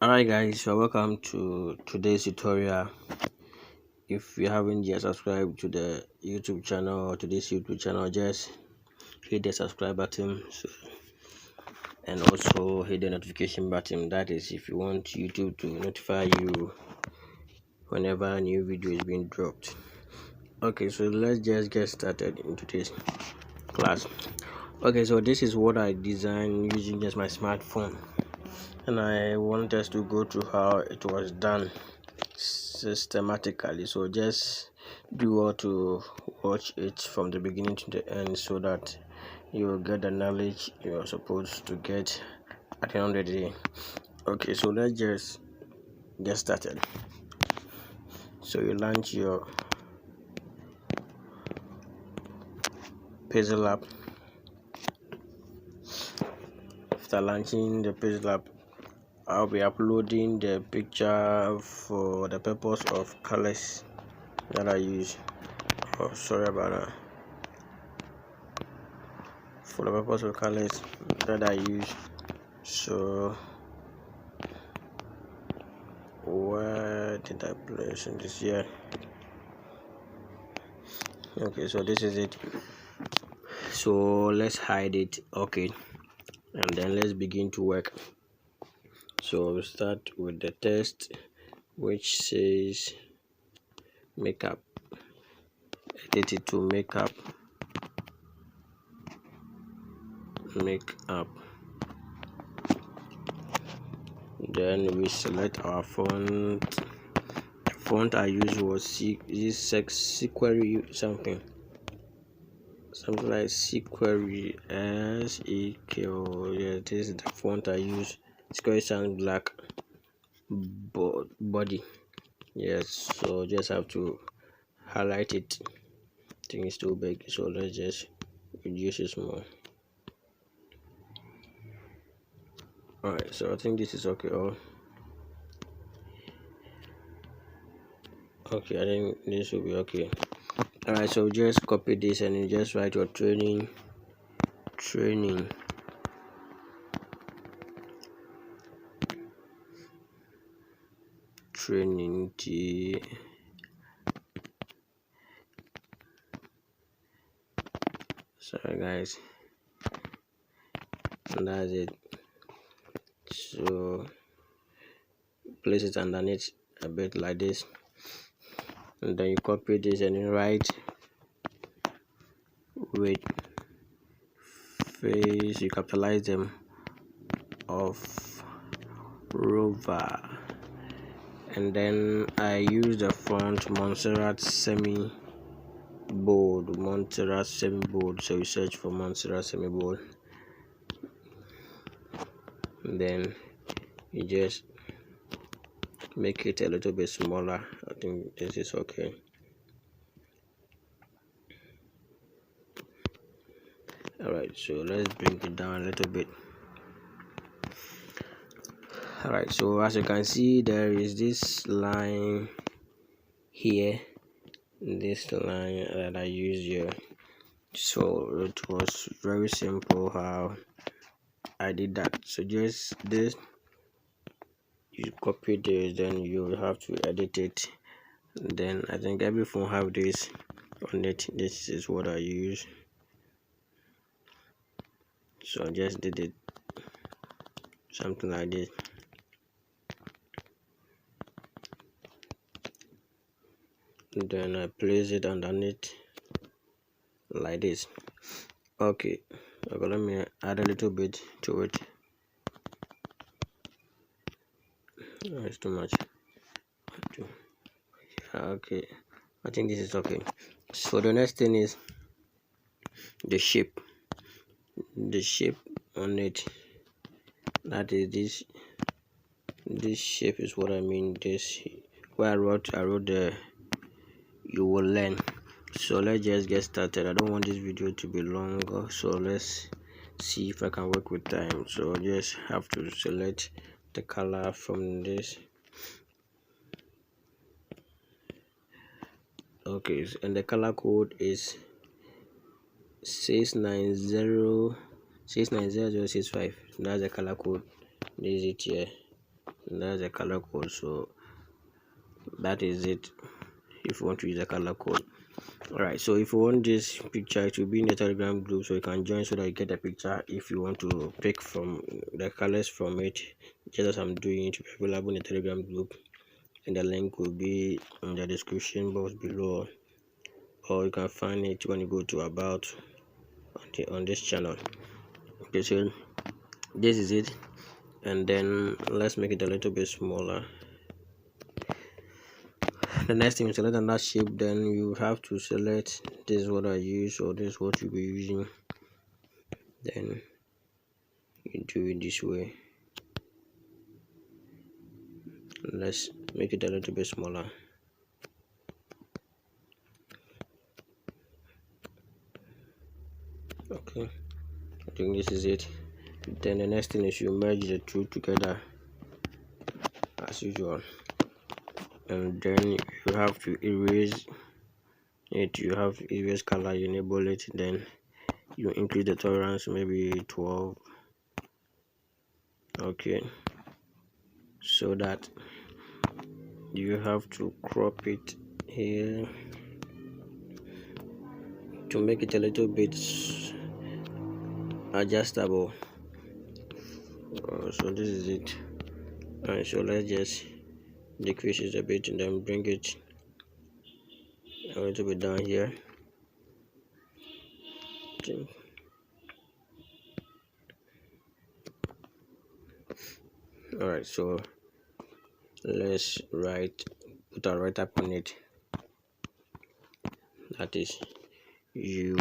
Alright guys, so welcome to today's tutorial. If you haven't yet subscribed to the YouTube channel or to this YouTube channel, just hit the subscribe button and also hit the notification button. That is if you want YouTube to notify you whenever a new video is being dropped. Okay, so let's just get started in today's class. Okay, so this is what I designed using just my smartphone, and I want us to go through how it was done systematically. So just do well to watch it from the beginning to the end so that you will get the knowledge you're supposed to get at the end of the day. Okay, so let's just get started. So you launch your pixellab. After launching the pixellab, I'll be uploading the picture for the purpose of colors that I use. Oh, sorry about that. For the purpose of colors that I use. So where did I place in this year? Okay, so this is it. So let's hide it. Okay, and then let's begin to work. So we'll start with the text which says makeup. Edit it to makeup. Then we select our font. The font I used was Sequery something like Sequery SEQ. Yeah, this is the font I use. Sequery sound black body. Yes, so just have to highlight it. I think it's too big, so let's just reduce it more. Alright, so I think this is okay. Okay, I think this will be okay. Alright, so just copy this and you just write your training T. Sorry guys, and that's it. So place it underneath a bit like this, and then you copy this and you write with face, you capitalize them, of rover, and then I use the font Montserrat semi bold. So you search for Montserrat semi bold, and then you just make it a little bit smaller. I think this is okay. Alright, so let's bring it down a little bit. Alright, so as you can see, there is this line here, this line that I used here. So it was very simple how I did that. So just this, you copy this, then you have to edit it. Then I think every phone have this on it. This is what I use. So I just did it something like this. Then I place it underneath like this. Okay, let me add a little bit to it. Oh, it's too much. Okay, I think this is okay. So the next thing is the shape on it. That is this shape is what I mean. This where I wrote the you will learn. So let's just get started. I don't want this video to be longer, so let's see if I can work with time. So I just have to select the color from this. Okay, and the color code is 6900665. That's the color code. This is it here. That's a color code. So that is it if you want to use a color code. Alright, so if you want this picture, it will be in the Telegram group, so you can join so that you get a picture. If you want to pick from the colors from it, just as I'm doing, it will be available in the Telegram group, and the link will be in the description box below, or you can find it when you go to about on this channel. Okay, so this is it, and then let's make it a little bit smaller. The next thing is select another shape. Then you have to select this is what I use, or this is what you'll be using. Then you do it this way. Let's make it a little bit smaller. Okay, I think this is it. Then the next thing is you merge the two together as usual, and then you have to erase it. You have to erase color, you enable it, then you increase the tolerance, maybe 12. Okay, so that you have to crop it here to make it a little bit adjustable. So this is it. Alright, so let's just decrease it a bit and then bring it a little bit down here. Okay. Alright, so let's put a write up on it. That is you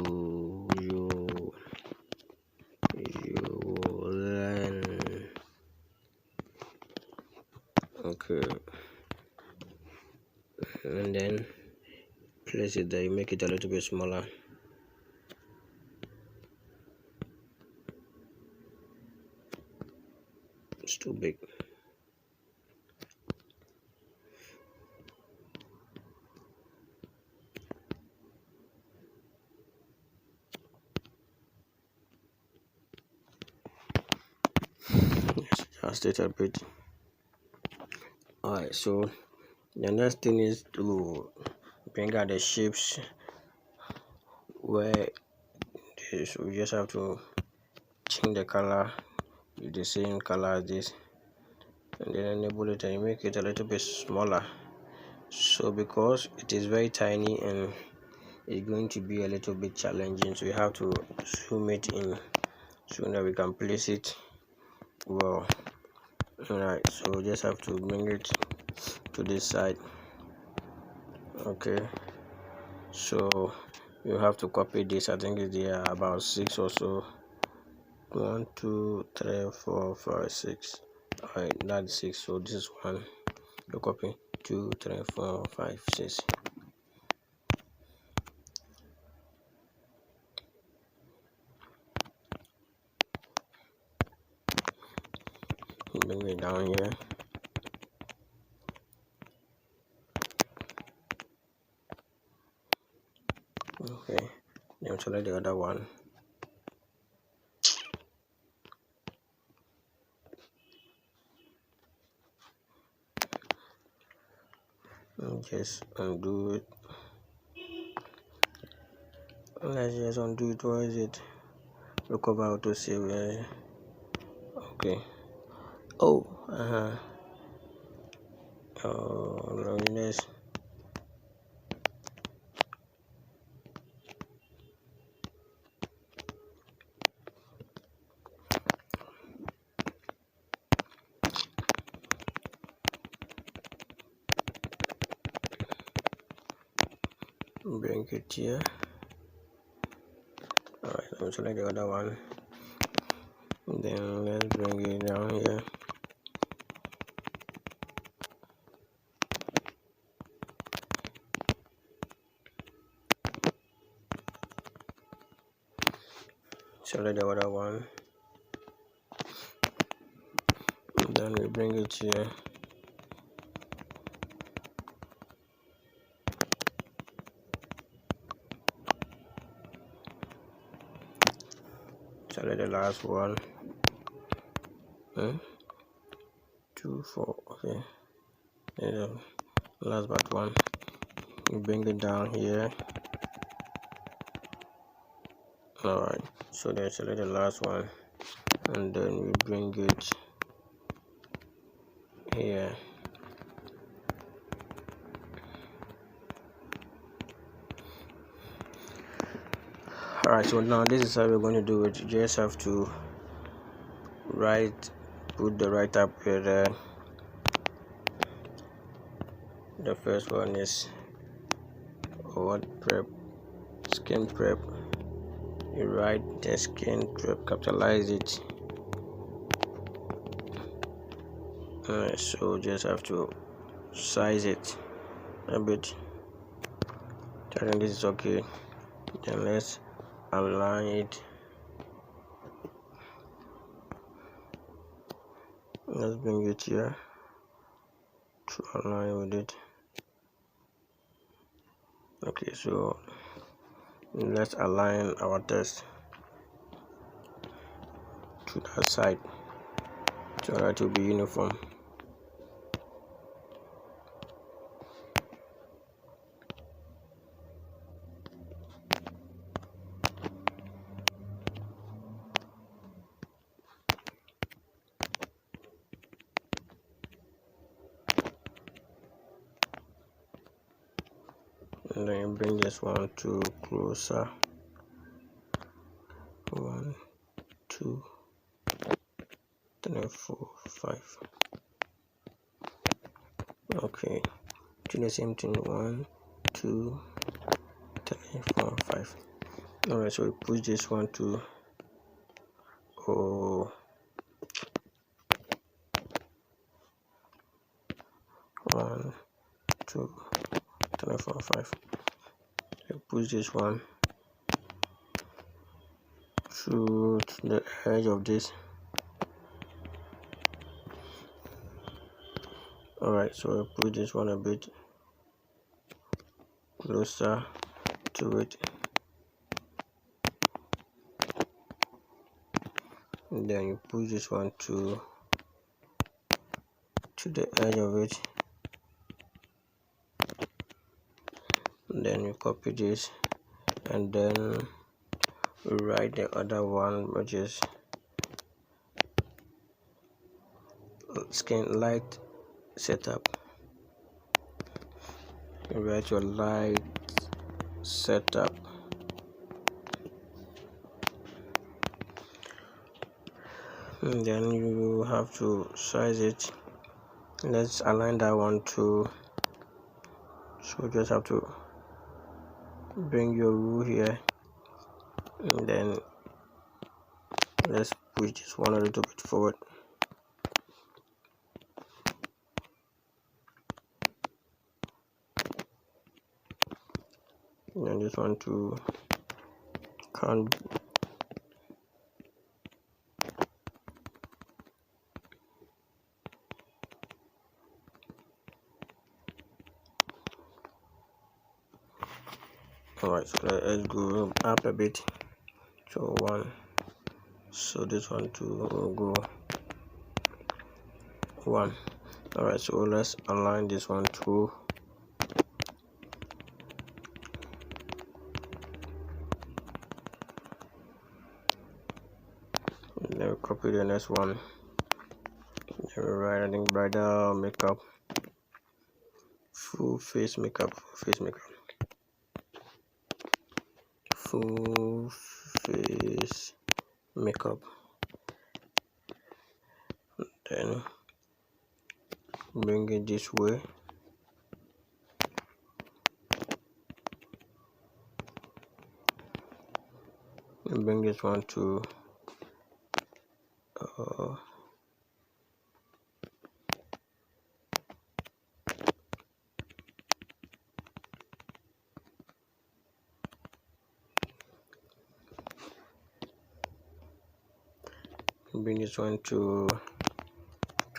learn. Okay, and then place it there. You make it a little bit smaller. It's too big. Let's adjust it a bit. Alright, so the next thing is to bring out the shapes where this. We just have to change the color with the same color as this, and then enable it, and you make it a little bit smaller. So because it is very tiny and it's going to be a little bit challenging, so we have to zoom it in so that we can place it well. Alright, so we just have to bring it to this side. Okay, so you have to copy this. I think it's there about 6 or so. 1 2 3 4 5 6. Alright, that's 6. So this is 1. You copy 2 3 4 5 6. Bring it down here. Okay, then select the other one. Just undo it. Let's just undo it. Where is it? Recover auto save. Okay. Oh, loneliness. Bring it here. Alright, let me select the other one. Then let's bring it down here. Select the other one. Then we bring it here. Select the last one. 2 4. Okay, yeah, last but one. You bring it down here. Alright, so then select the last one, and then we bring it here. Alright, so now this is how we're going to do it. You just have to put the right up here there. The first one is what prep, skin prep. You write the skin prep, capitalize it. So just have to size it a bit. I think this is okay. Then let's align it. Let's bring it here to align with it. Okay, so let's align our text to that side so that it will be uniform. And then you bring this one to closer. 1 2 3 4 5. Okay, do the same thing. 1 2 3 4 5. Alright, so we push this one to 1 2 3 4 5. You push this one to the edge of this. Alright, so I put this one a bit closer to it, and then you push this one to the edge of it, and then you copy this, and then you write the other one, which is skin light setup. You write your light setup, and then you have to size it. Let's align that one too, so you just have to bring your rule here, and then let's push this one a little bit forward. And this one to count. Alright, so let's go up a bit. So 1. So this one to go 1. Alright, so let's align this one too. Then we copy the next one. Then we write, I think, bridal makeup, full face makeup, full face makeup. Then bring it this way. And bring this one to bring this one to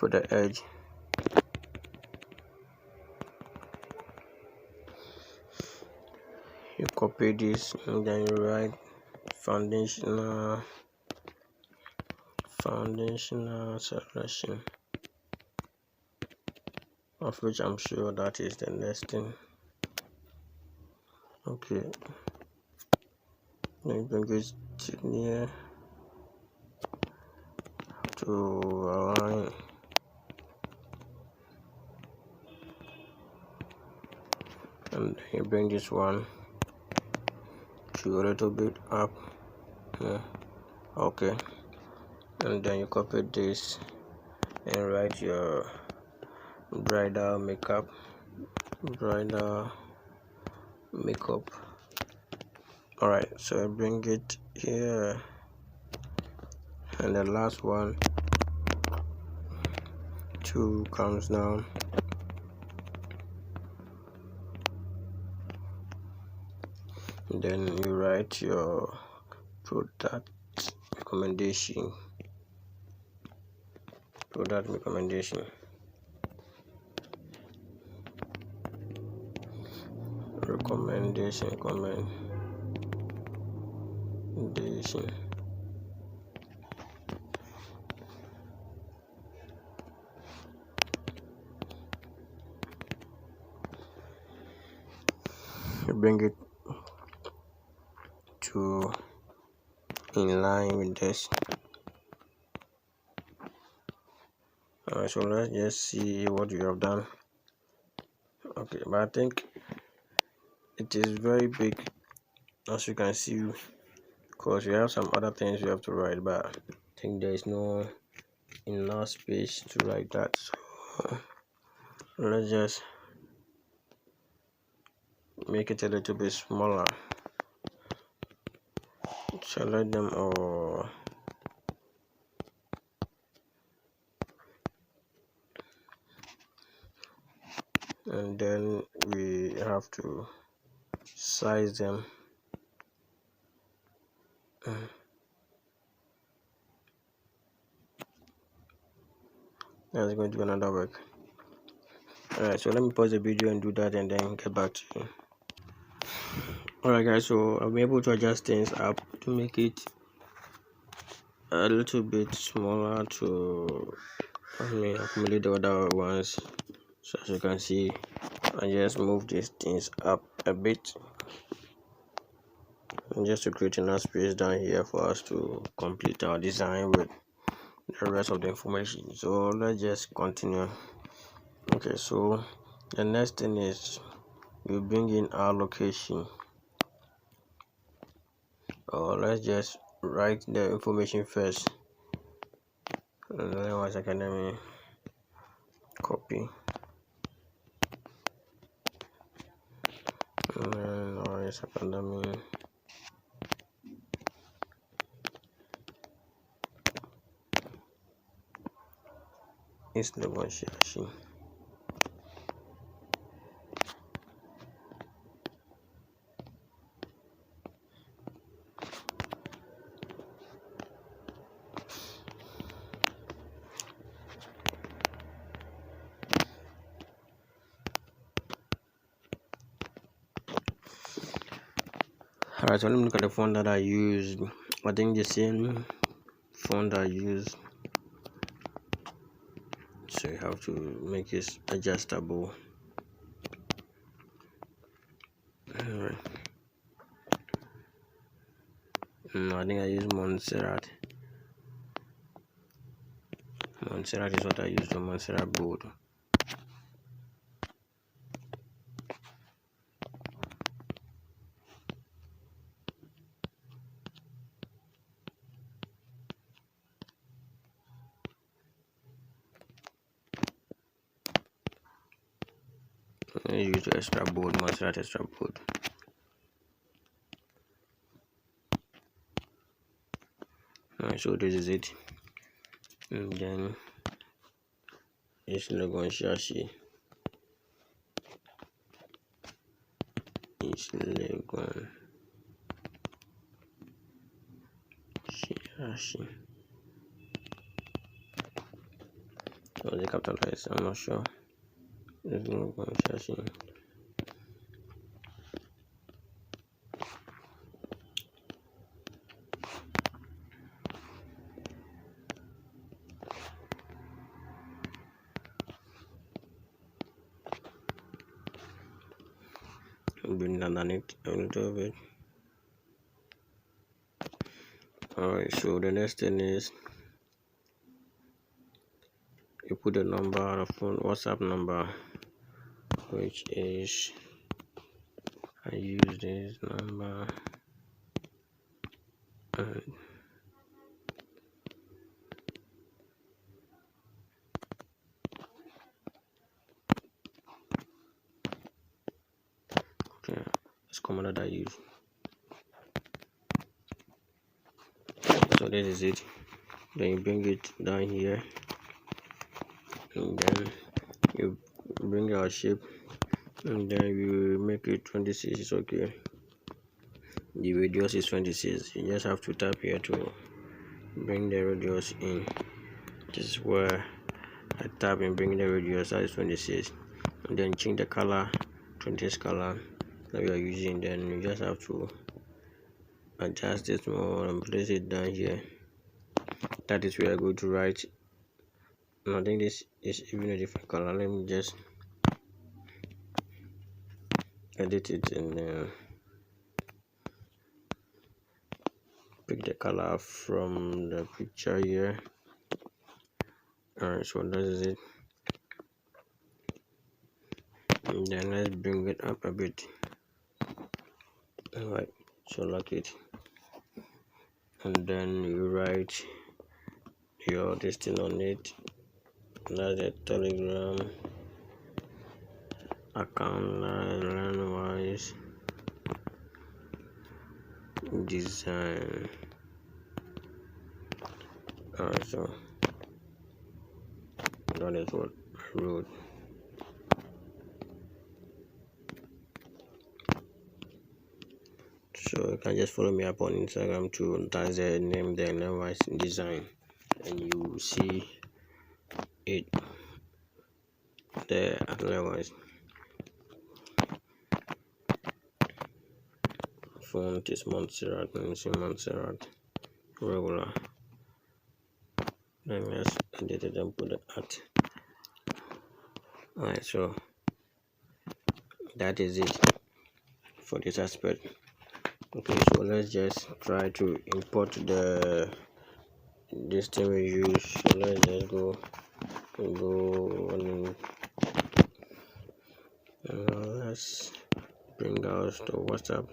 the edge. You copy this, and then you write foundational selection. of which I'm sure that is the next thing. Okay, then bring it near to align, and you bring this one to a little bit up. Yeah. Okay, and then you copy this and write your bridal makeup. Alright, so I bring it here, and the last one 2 comes down, and then you write your product recommendation. Recommendation. You bring it to in line with this. Alright, so let's just see what you have done. Okay, but I think it is very big, as you can see, because you have some other things you have to write, but I think there is no enough space to write that. So let's just make it a little bit smaller. Select them all, and then we have to size them. That's going to be another work. Alright, so let me pause the video and do that, and then get back to you. Alright guys, so I'm able to adjust things up to make it a little bit smaller to accumulate the other ones. So as you can see, I just move these things up a bit, and just to create enough space down here for us to complete our design with the rest of the information. So let's just continue. Okay, so the next thing is we bring in our location, or let's just write the information first, and then once again let me copy, and then Orange Academy, East Negotiation. Alright, so let me look at the font that I used. I think the same font I used, so you have to make it adjustable. Alright. I think I use Montserrat. Montserrat is what I use, the Montserrat board. I use the extra board, Montserrat extra board. Alright, so this is it, and then it's Legon Shashi. It's Legon Shashi. Was it capitalized? I'm not sure. It's Legon Shashi. bring it underneath a little bit. Alright, so the next thing is you put the number, the phone WhatsApp number, which is, I use this number, and okay, it's command that I use. So this is it. Then you bring it down here, and then you bring your shape, and then you make it 26. Is okay. The radius is 26. You just have to tap here to bring the radius in. This is where I tap and bring the radius, that is 26. And then change the color, 26 color that you are using. Then you just have to adjust it more and place it down here. That is where I go to write. And I think this is even a different color. Let me just edit it and pick the color from the picture here. Alright, so that is it. And then let's bring it up a bit. Alright, so lock it. And then you write your distance on it. That's a Telegram account, line wise design. Alright, so that is what I wrote. So you can just follow me up on Instagram to type the name, the line wise design, and you will see it there. Otherwise, font is Montserrat, and see Montserrat regular. Then let's edit it and put it at. Alright, so that is it for this aspect. Okay, so let's just try to import this thing we use. So let's just go and let's bring out the WhatsApp.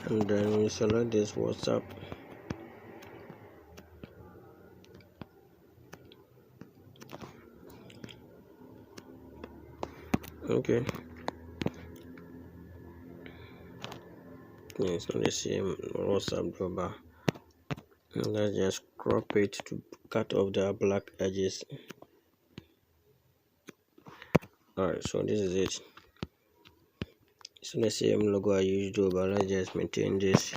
And then we select this WhatsApp. Okay, it's not the same WhatsApp drawbar. Let's just crop it to cut off the black edges. Alright, so this is it. It's not the same logo I used though, but let's just maintain this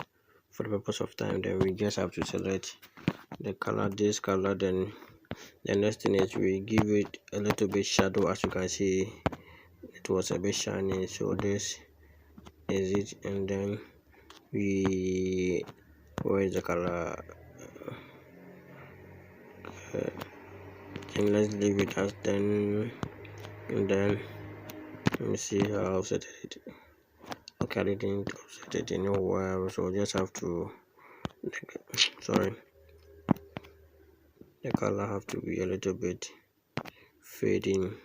for the purpose of time. Then we just have to select the color, this color. Then the next thing is we give it a little bit shadow. As you can see, it was a bit shiny, so this is it. And then where is the color? And let's leave it as 10. And then let me see how I offset it. Okay, I didn't offset it anywhere, so just have to sorry, the color have to be a little bit fading,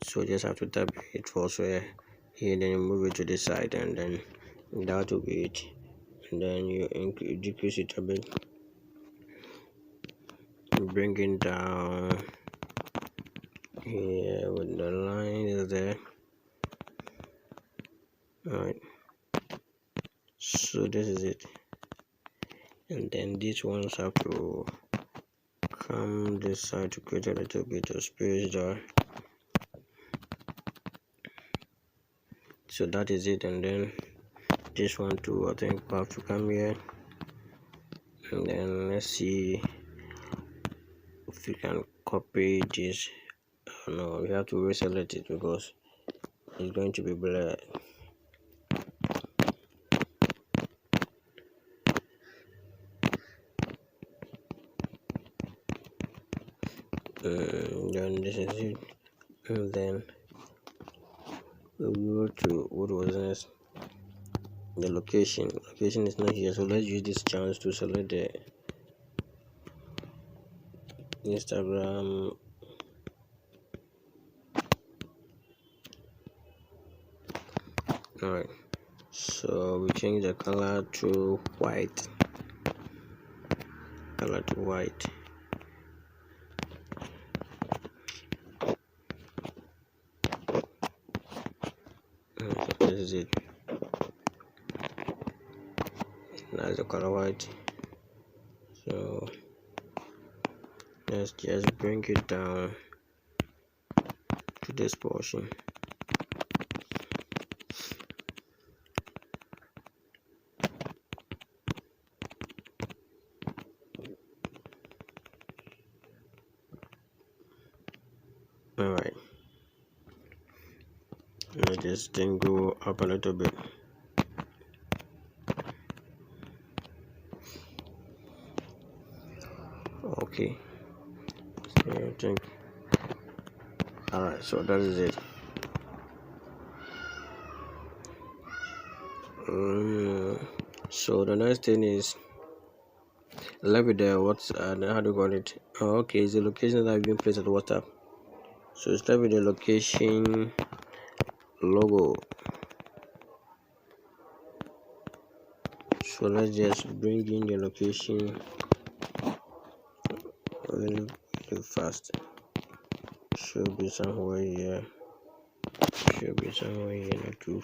so just have to tap it for here, then you move it to the side, and then that will be it. And then you decrease it a bit, bring it down here with the line is there. Alright, so this is it. And then these ones have to come this side to create a little bit of space there. So that is it. And then this one too, I think we have to come here. And then let's see if you can copy this. No, we have to reselect it because it's going to be blurred. Then this is it, and then we go to what was this, the location is not here, so let's use this chance to select the Instagram. Alright, so we change the color to white. So this is it. That's the color white. So let's just bring it down to this portion. Alright, let this thing go up a little bit. Okay, so I think, alright, so that is it. So the next thing is left with the what's how do you call it? Okay, it's the location that have been placed at WhatsApp. So start with the location logo. So let's just bring in the location really fast. Should be somewhere here. Not too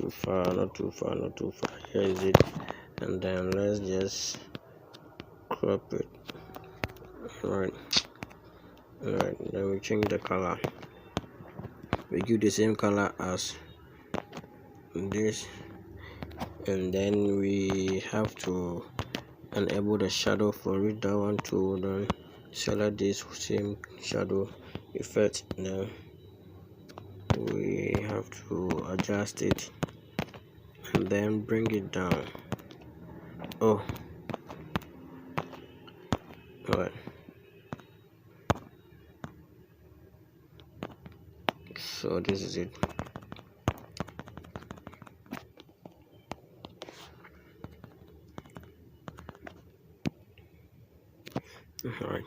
far. Not too far. Here is it. And then let's just crop it. Alright, then we change the color. We give the same color as this, and then we have to enable the shadow for it. That one too. Then select this same shadow effect. Then we have to adjust it and then bring it down. Oh, alright. So this is it. Alright.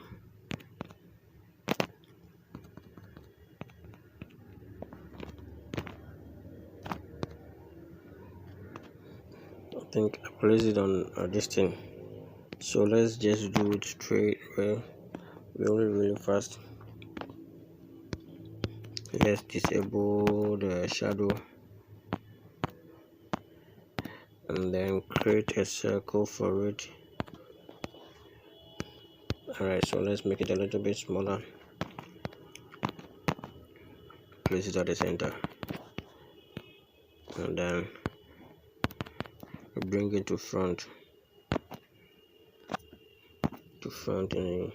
I think I place it on this thing. So let's just do it straight really fast. Let's disable the shadow and then create a circle for it. Alright, so let's make it a little bit smaller. Place it at the center and then bring it to front and you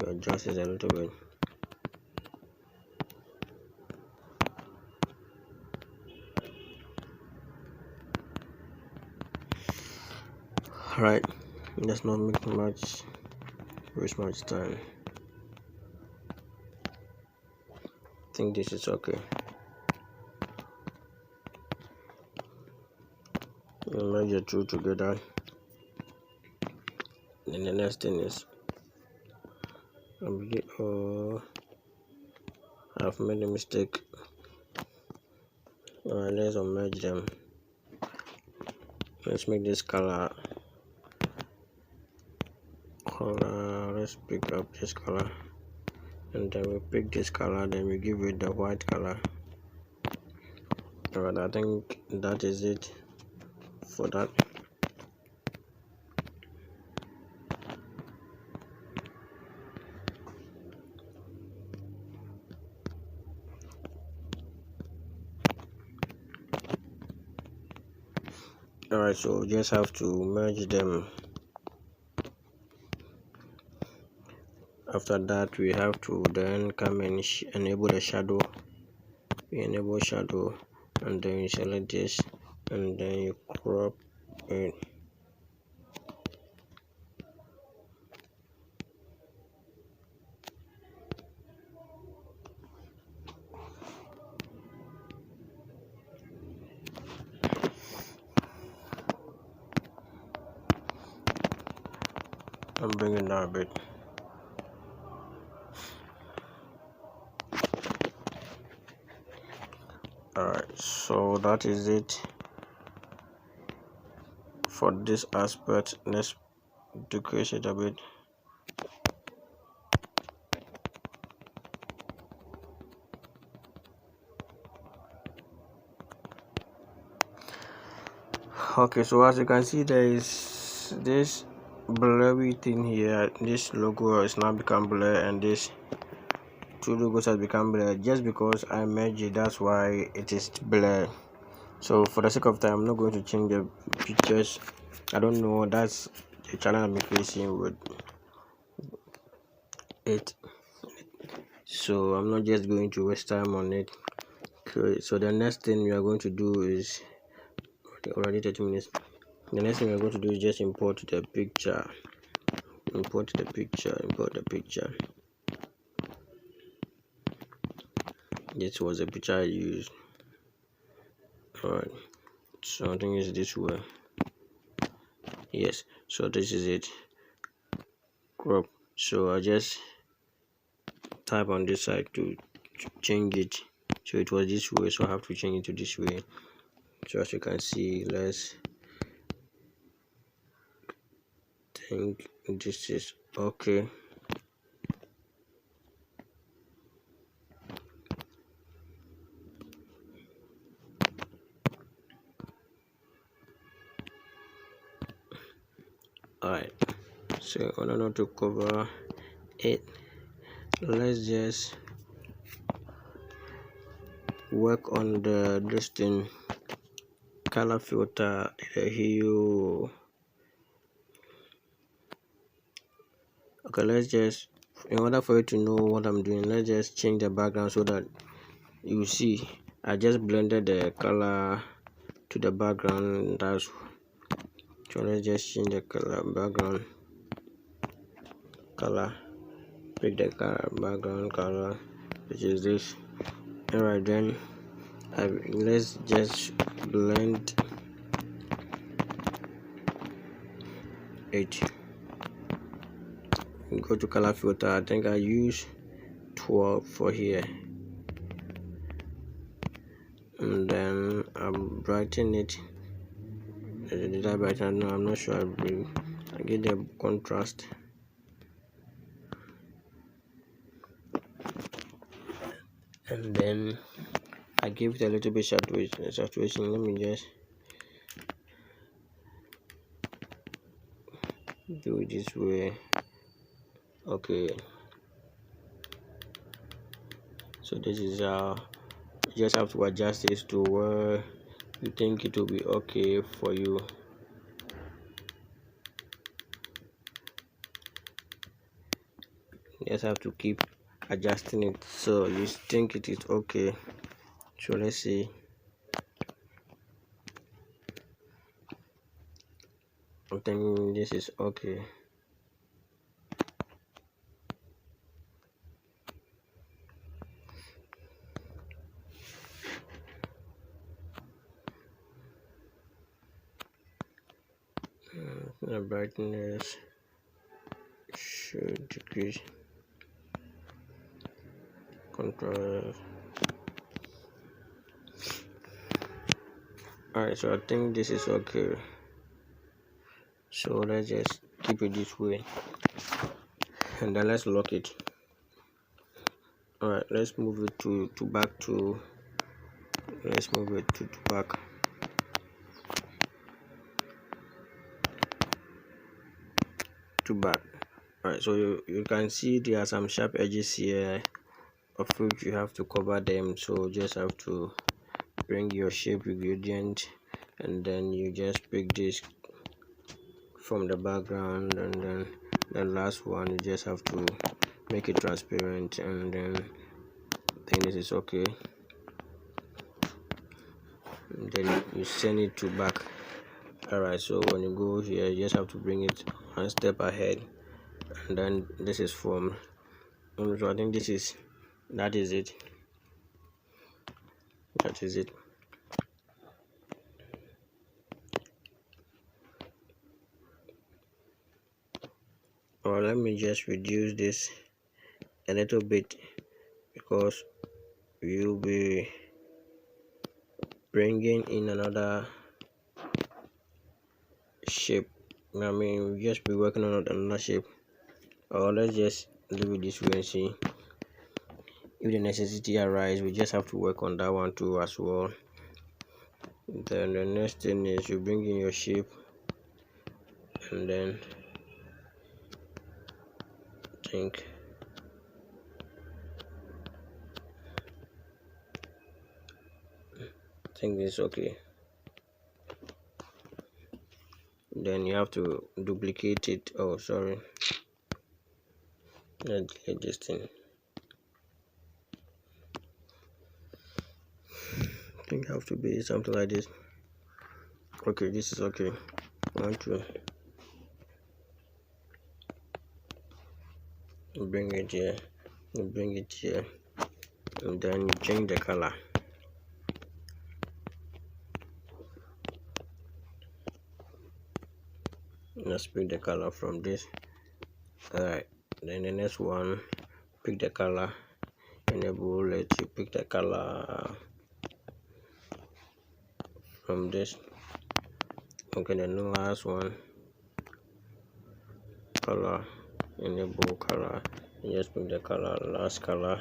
adjust it a little bit. Alright, let's not waste much time. I think this is okay. Merge the two together. Then the next thing is I've made a mistake. Alright, let's merge them. Let's make this color. Let's pick up this color, and then we pick this color, then we give it the white color. Alright, I think that is it for that. Alright, so we just have to merge them After that, we have to then come and enable the shadow. We enable shadow, and then you select this, and then you crop it. I'm bringing down a bit. Alright, so that is it for this aspect. Let's decrease it a bit. Okay, so as you can see, there is this blurry thing here. This logo is now become blur, and this two logos has become blur just because I merged it. That's why it is blur. So for the sake of time, I'm not going to change the pictures. I don't know, that's the challenge I'm facing with it, so I'm not just going to waste time on it. Okay, so the next thing we are going to do is already 30 minutes. The next thing we are going to do is just import the picture. Import the picture. This was the picture I used. Alright, so I think it's this way. Yes, so this is it. Crop. So I just type on this side to change it. So it was this way, so I have to change it to this way. So as you can see, let's think this is okay. Alright, so in order to cover it, let's just work on the distinct color filter, the hue. Okay, let's just, in order for you to know what I'm doing, let's just change the background so that you see I just blended the color to the background. That's so let's just change the color background color, pick the color background color, which is this. Alright, then let's just blend it. Go to color filter. I think I use 12 for here, and then I'm brighten it. Did I brighten? No, I'm not sure. I get the contrast, and then I give it a little bit saturation. Let me just do it this way. Okay, so this is how you just have to adjust this to where you think it will be okay for you. You just have to keep adjusting it so you think it is okay. So let's see. I think this is okay. The brightness should decrease. Contrast. Alright, so I think this is okay. So let's just keep it this way, and then let's lock it. Alright, let's move it to back to. Let's move it to back. To back. Alright, so you can see there are some sharp edges here, of which you have to cover them. So just have to bring your shape gradient, and then you just pick this from the background, and then the last one you just have to make it transparent, and then I think this is okay. And then you send it to back. Alright, so when you go here, you just have to bring it one step ahead, and then this is formed. So I think that is it. That is it. Or let me just reduce this a little bit, because you'll be bringing in another shape. I mean, we'll just be working on another shape. Or let's just leave it this way and see if the necessity arises. We just have to work on that one too as well. Then the next thing is you bring in your shape, and then think this is okay. Then you have to duplicate it. Oh, sorry, let's delete this thing. I think I have to be something like this. Okay, this is okay. I want to bring it here, and then you change the color. Let's pick the color from this. Alright, then the next one, pick the color, enable, let you pick the color from this. Okay, then the last one, color, enable color, and just pick the color, last color,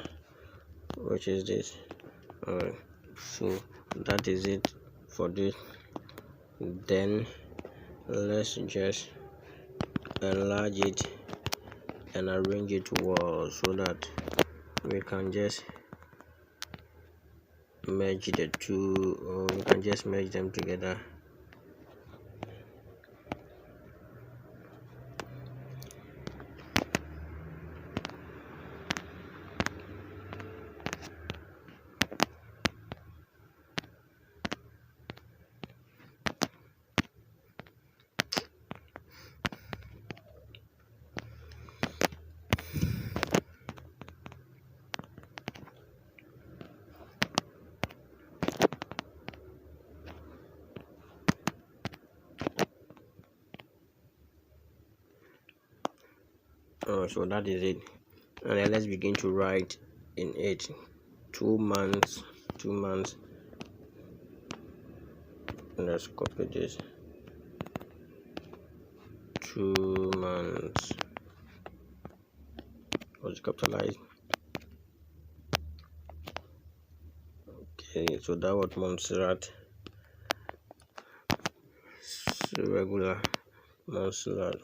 which is this. Alright, so that is it for this. Then let's just enlarge it and arrange it well, so that we can just merge the two, or we can just merge them together. So that is it, and then let's begin to write in it. 2 months. Let's copy this. 2 months. Was capitalized. Okay, so that was Montserrat regular. Montserrat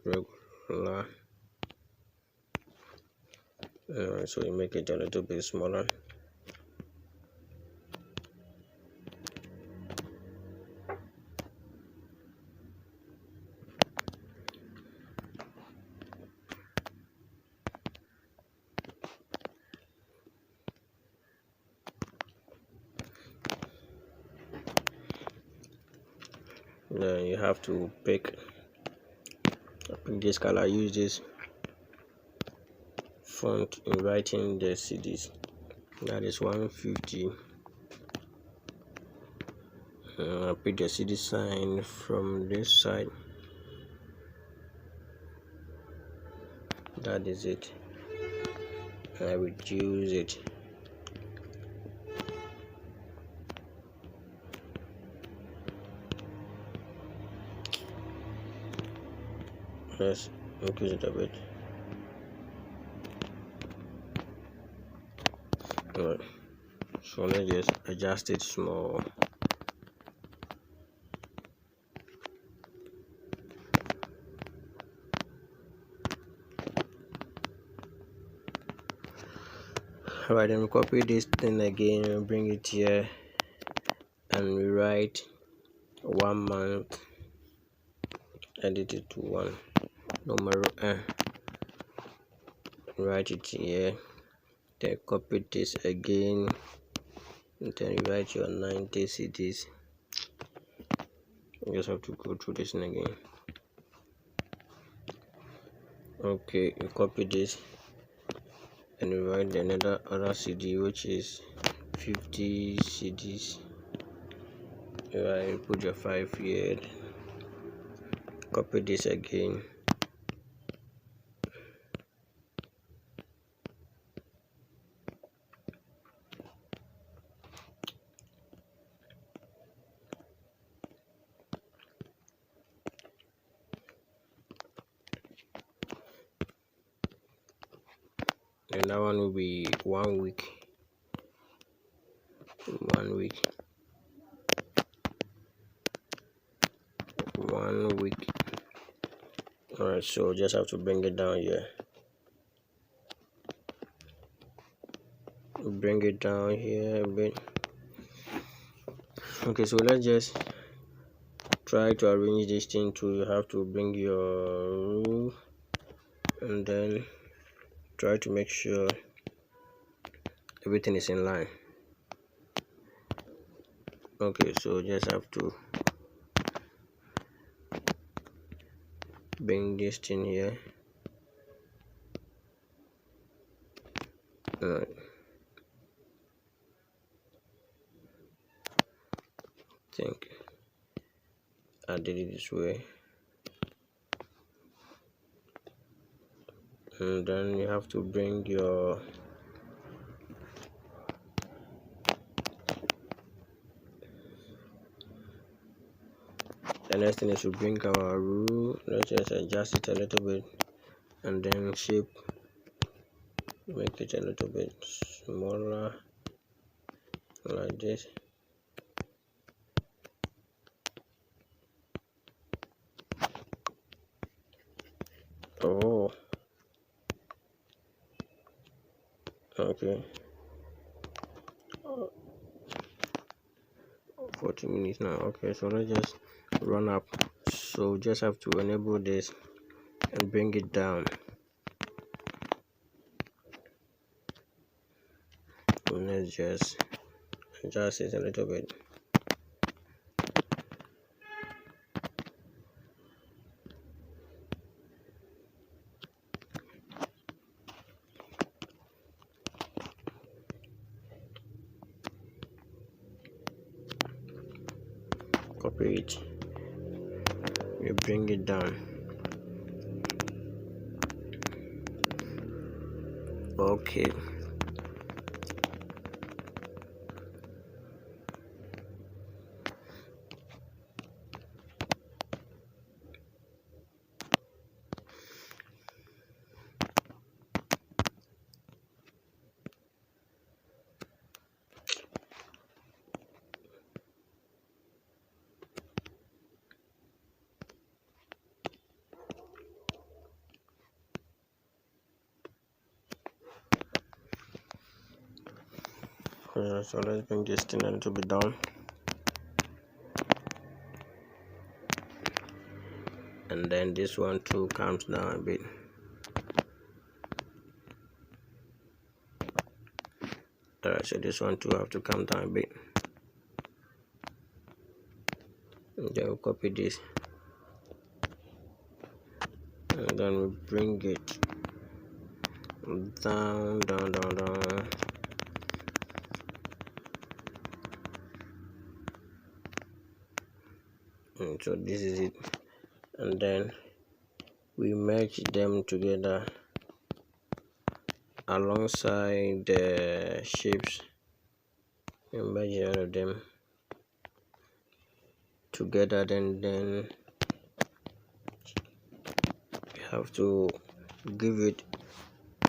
regular. So you make it a little bit smaller. Then you have to pick this color. Use this font in writing the CDs. That is 150. Pick the CD sign from this side. That is it. I reduce it. Let's increase it a bit. Alright, so let's just adjust it small. Alright, then we copy this thing again and bring it here, and we write 1 month, edit it to 1 number. write it here, then copy this again, and then you write your 90 CDs. You just have to go through this again. Okay, you copy this and you write another other CD, which is 50 CDs. You put your 5 here, copy this again, and that one will be 1 week. 1 week. 1 week. Alright, so just have to bring it down here. Bring it down here a bit. Okay, so let's just try to arrange this thing too. You have to bring your rule and then try to make sure everything is in line. Okay, so just have to bring this thing here. Alright. I think I did it this way. And then you have to bring your the next thing is to bring our rule. Let's just adjust it a little bit and then shape, make it a little bit smaller like this. Oh, okay. 40 minutes now. Okay, so let's just run up. So just have to enable this and bring it down. And let's just adjust it a little bit. Copy it. You bring it down. Okay. So let's bring this thing a little bit down. And then this one too comes down a bit. Alright, so this one too have to come down a bit. And then we'll copy this. And then we bring it down. And so this is it. And then we merge them together alongside the shapes. We merge all of them together. Then you have to give it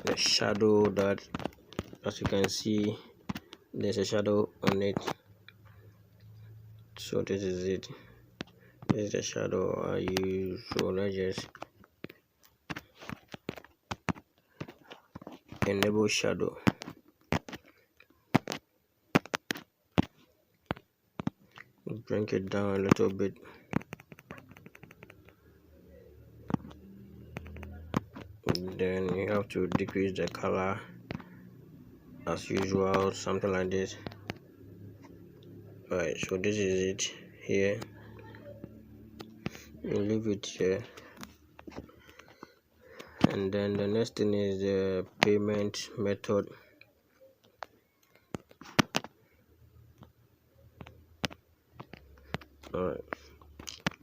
a shadow that, as you can see, there's a shadow on it. So this is it. This is the shadow I use. So let's just enable shadow. Bring it down a little bit. And then you have have to decrease the color as usual, something like this. Alright, so this is it here. You leave it here, and then the next thing is the payment method. Alright,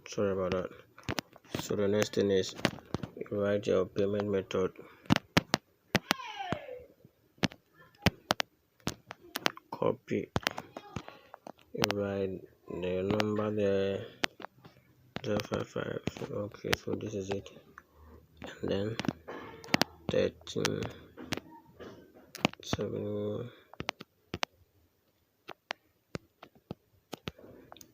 sorry about that. So the next thing is you write your payment method, copy, you write the number there, 055. Okay, so this is it, and then 1370.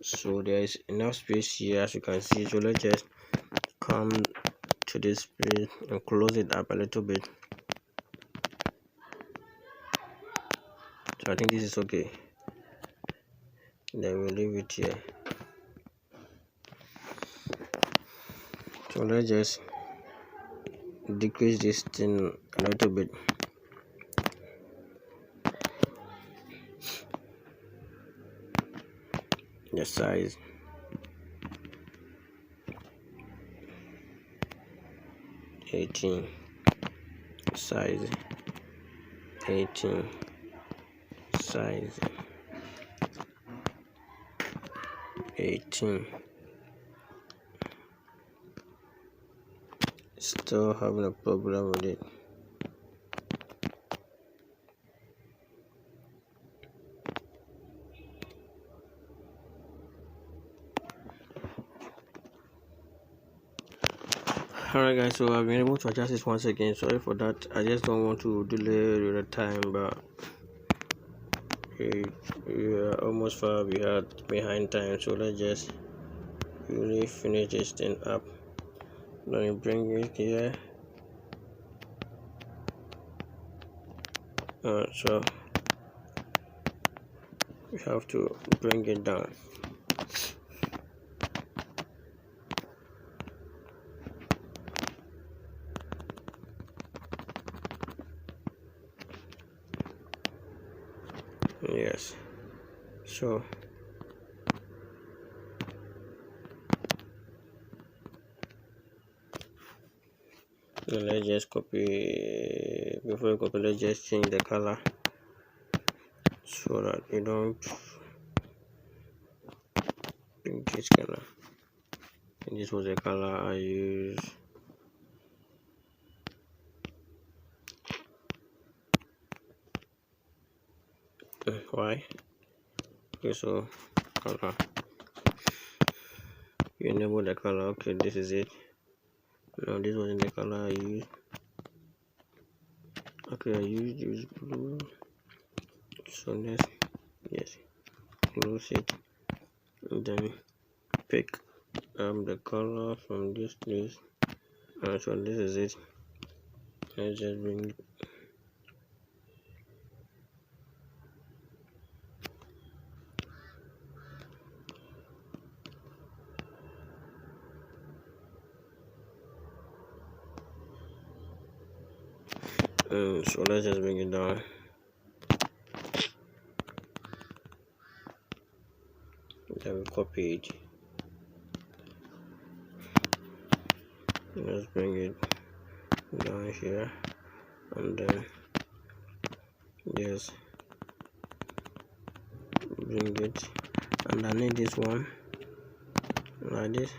So there is enough space here, as you can see. So let's just come to this place and close it up a little bit. So I think this is okay. Then we'll leave it here. So let's just decrease this thing a little bit. The size, (18) size, 18 size, 18. Still having a problem with it. Alright guys, so I've been able to adjust this once again. Sorry for that. I just don't want to delay the time, but we are almost far behind time, so let's just really finish this thing up. Let me bring it here. So we have to bring it down. Yes, so let's just copy. Before you copy, let's just change the color so that you don't pick this color. And this was the color I used. Why? Okay, so color, you enable the color. Okay, this is it. No, this wasn't the color I used. Okay, I use blue. So let's, yes, close it, and then pick the color from this place. So this is it. Let's just bring it. So let's just bring it down. Then we copy it. Let's bring it down here, and then just bring it underneath this one like this,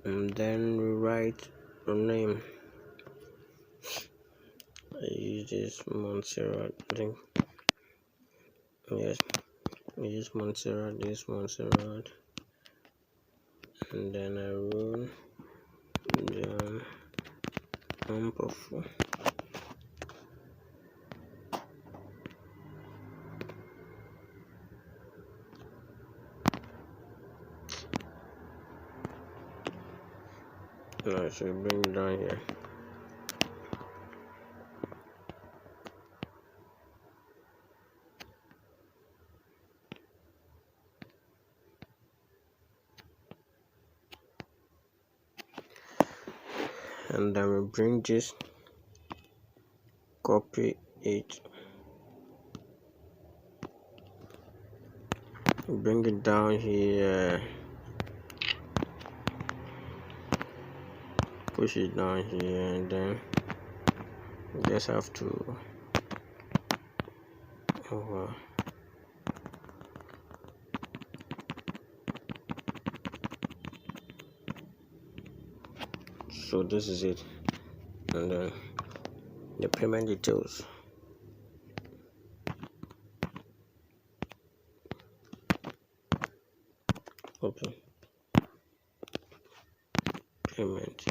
and then we write the name. I use this Montserrat, I think. Yes, I use Montserrat, this Montserrat, and then I roll down of Alright, so bring it down here. and then we bring this, copy it, bring it down here, push it down here, and then you just have to so this is it, and then the payment details. Open payment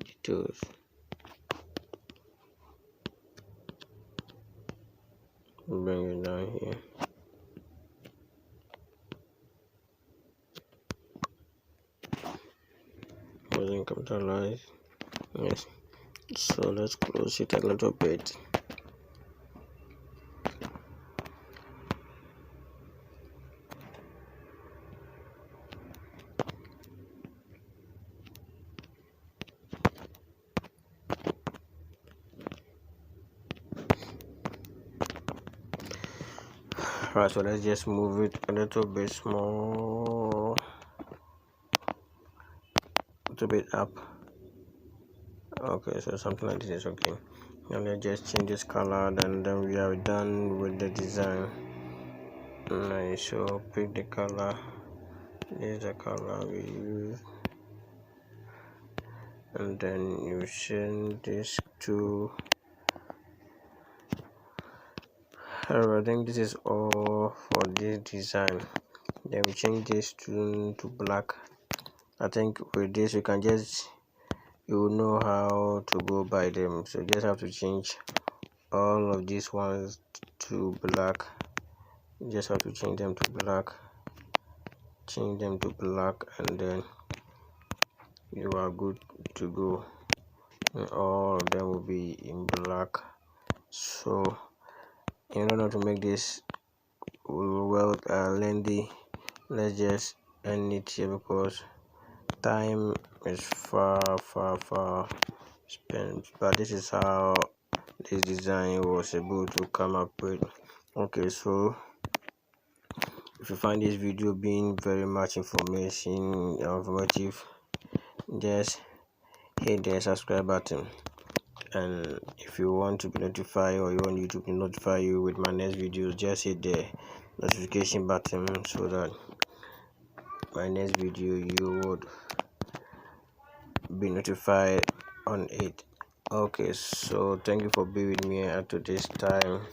details. Bring it down here. Wasn't capitalized. Yes. So let's close it a little bit. Right, so let's just move it a little bit small, a little bit up. Okay, so something like this is okay. Now let's just change this color, and then we are done with the design. Nice. So pick the color. This is the color we use, and then you send this to. I think this is all for this design. Then we change this to black. I think with this you can just, you will know how to go by them. So you just have to change all of these ones to black. You just have to change them to black, and then you are good to go, and all of them will be in black. So in order to make this lengthy, let's just end it here because time is far spent. But this is how this design was able to come up with. Okay, so if you find this video being very much informative, just hit the subscribe button. And if you want to be notified, or you want YouTube to notify you with my next videos, just hit the notification button so that my next video you would be notified on it. Okay, so thank you for being with me at this time.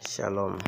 Shalom.